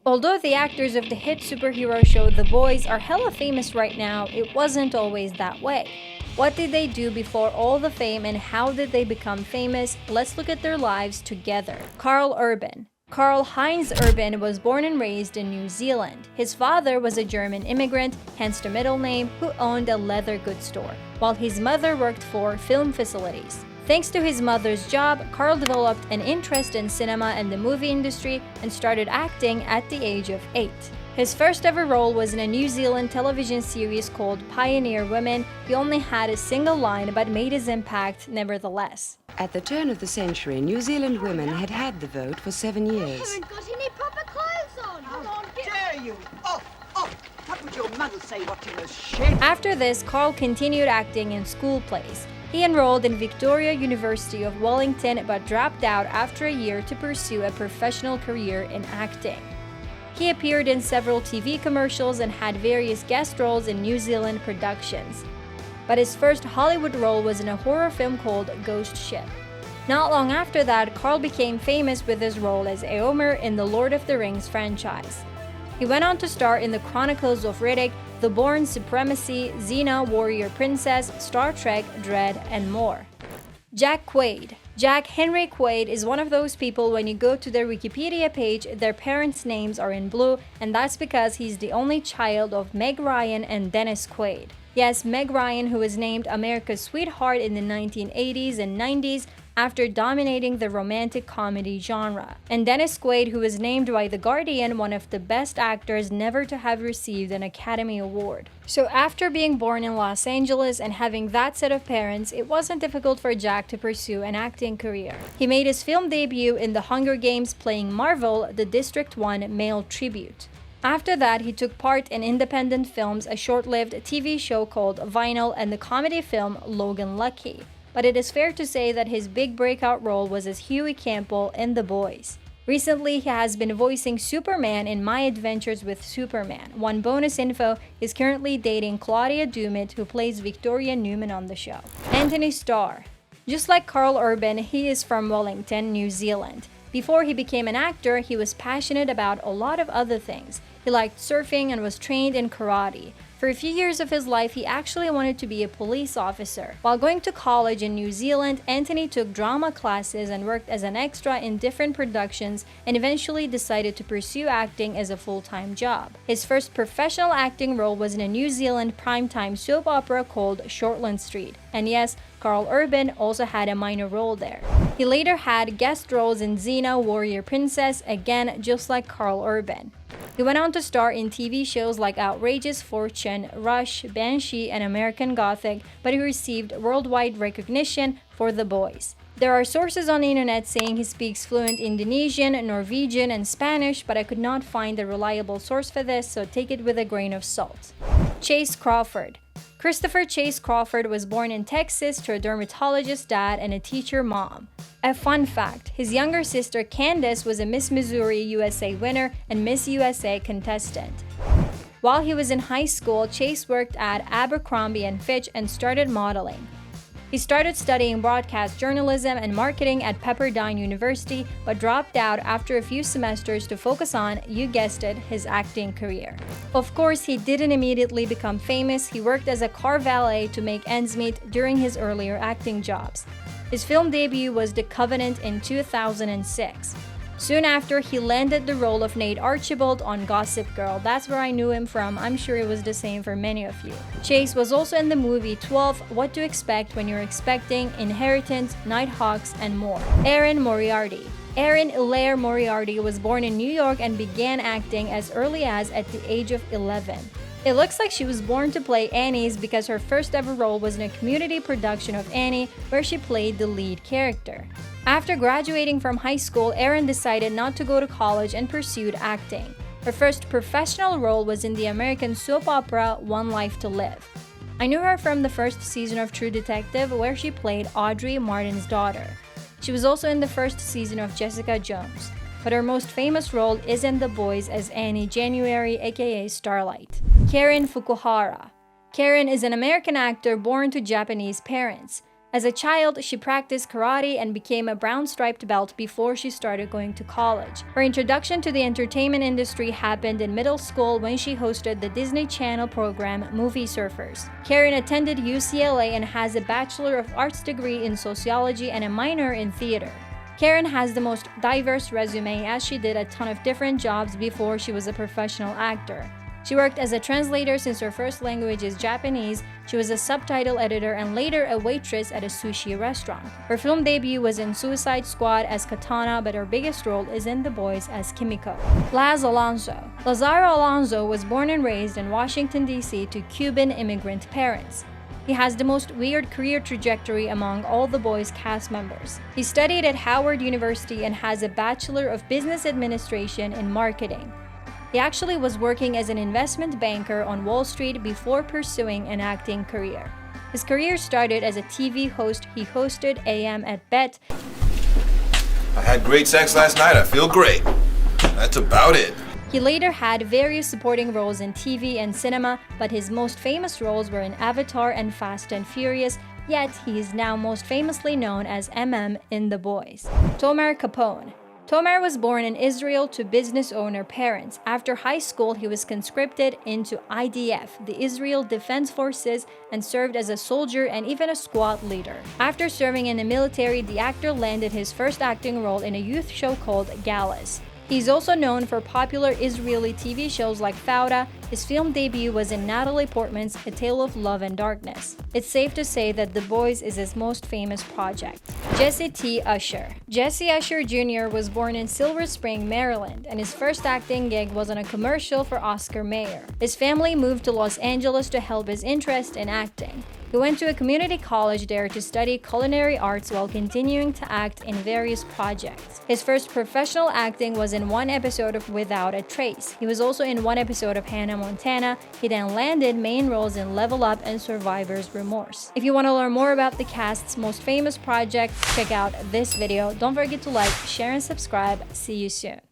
Although the actors of the hit superhero show The Boys are hella famous right now, it wasn't always that way. What did they do before all the fame and how did they become famous? Let's look at their lives together. Karl Urban. Karl Heinz Urban was born and raised in New Zealand. His father was a German immigrant, hence the middle name, who owned a leather goods store, while his mother worked for film facilities. Thanks to his mother's job, Karl developed an interest in cinema and the movie industry and started acting at the age of 8. His first ever role was in a New Zealand television series called Pioneer Women. He only had a single line but made his impact nevertheless. At the turn of the century, New Zealand women had had the vote for 7 years. I haven't got any proper clothes on. How dare you? Off! What would your mother say watching us shed? After this, Karl continued acting in school plays. He enrolled in Victoria University of Wellington but dropped out after a year to pursue a professional career in acting. He appeared in several TV commercials and had various guest roles in New Zealand productions. But his first Hollywood role was in a horror film called Ghost Ship. Not long after that, Karl became famous with his role as Éomer in the Lord of the Rings franchise. He went on to star in The Chronicles of Riddick, The Bourne Supremacy, Xena Warrior Princess, Star Trek, Dread, and more. Jack Quaid. Jack Henry Quaid is one of those people when you go to their Wikipedia page, their parents' names are in blue, and that's because he's the only child of Meg Ryan and Dennis Quaid. Yes, Meg Ryan, who was named America's Sweetheart in the 1980s and 90s, after dominating the romantic comedy genre. And Dennis Quaid, who was named by The Guardian one of the best actors never to have received an Academy Award. So after being born in Los Angeles and having that set of parents, it wasn't difficult for Jack to pursue an acting career. He made his film debut in The Hunger Games playing Marvel, the District 1 male tribute. After that, he took part in independent films, a short-lived TV show called Vinyl, and the comedy film Logan Lucky. But it is fair to say that his big breakout role was as Huey Campbell in The Boys. Recently, he has been voicing Superman in My Adventures with Superman. One bonus info, is currently dating Claudia Dumit, who plays Victoria Newman on the show. Antony Starr. Just like Karl Urban, he is from Wellington, New Zealand. Before he became an actor, he was passionate about a lot of other things. He liked surfing and was trained in karate. For a few years of his life, he actually wanted to be a police officer. While going to college in New Zealand, Antony took drama classes and worked as an extra in different productions and eventually decided to pursue acting as a full-time job. His first professional acting role was in a New Zealand primetime soap opera called Shortland Street. And yes, Karl Urban also had a minor role there. He later had guest roles in Xena Warrior Princess, again just like Karl Urban. He went on to star in TV shows like Outrageous Fortune, Rush, Banshee, and American Gothic, but he received worldwide recognition for The Boys. There are sources on the internet saying he speaks fluent Indonesian, Norwegian, and Spanish, but I could not find a reliable source for this, so take it with a grain of salt. Chace Crawford. Christopher Chace Crawford was born in Texas to a dermatologist dad and a teacher mom. A fun fact, his younger sister Candace was a Miss Missouri USA winner and Miss USA contestant. While he was in high school, Chace worked at Abercrombie & Fitch and started modeling. He started studying broadcast journalism and marketing at Pepperdine University, but dropped out after a few semesters to focus on, you guessed it, his acting career. Of course, he didn't immediately become famous. He worked as a car valet to make ends meet during his earlier acting jobs. His film debut was The Covenant in 2006. Soon after, he landed the role of Nate Archibald on Gossip Girl. That's where I knew him from. I'm sure it was the same for many of you. Chace was also in the movie 12, What to Expect When You're Expecting, Inheritance, Nighthawks, and more. Erin Moriarty. Erin Moriarty was born in New York and began acting as early as at the age of 11. It looks like she was born to play Annie's because her first ever role was in a community production of Annie where she played the lead character. After graduating from high school, Erin decided not to go to college and pursued acting. Her first professional role was in the American soap opera One Life to Live. I knew her from the first season of True Detective where she played Audrey Martin's daughter. She was also in the first season of Jessica Jones. But her most famous role is in The Boys as Annie January, aka Starlight. Karen Fukuhara. Karen is an American actor born to Japanese parents. As a child, she practiced karate and became a brown striped belt before she started going to college. Her introduction to the entertainment industry happened in middle school when she hosted the Disney Channel program Movie Surfers. Karen attended UCLA and has a Bachelor of Arts degree in sociology and a minor in theater. Karen has the most diverse resume as she did a ton of different jobs before she was a professional actor. She worked as a translator since her first language is Japanese. She was a subtitle editor and later a waitress at a sushi restaurant. Her film debut was in Suicide Squad as Katana, but her biggest role is in The Boys as Kimiko. Laz Alonso. Laz Alonso was born and raised in Washington, D.C. to Cuban immigrant parents. He has the most weird career trajectory among all The Boys cast members. He studied at Howard University and has a Bachelor of Business Administration in Marketing. He actually was working as an investment banker on Wall Street before pursuing an acting career. His career started as a TV host. He hosted AM at Bet. I had great sex last night. I feel great. That's about it. He later had various supporting roles in TV and cinema, but his most famous roles were in Avatar and Fast and Furious, yet he is now most famously known as MM in The Boys. Tomer Capone. Tomer was born in Israel to business owner parents. After high school, he was conscripted into IDF, the Israel Defense Forces, and served as a soldier and even a squad leader. After serving in the military, the actor landed his first acting role in a youth show called Gallas. He's also known for popular Israeli TV shows like Fauda. His film debut was in Natalie Portman's A Tale of Love and Darkness. It's safe to say that The Boys is his most famous project. Jessie T Usher. Jessie Usher Jr. was born in Silver Spring, Maryland, and his first acting gig was on a commercial for Oscar Mayer. His family moved to Los Angeles to help his interest in acting. He went to a community college there to study culinary arts while continuing to act in various projects. His first professional acting was in one episode of Without a Trace. He was also in one episode of Hannah Montana. He then landed main roles in Level Up and Survivor's Remorse. If you want to learn more about the cast's most famous projects, check out this video. Don't forget to like, share, and subscribe. See you soon.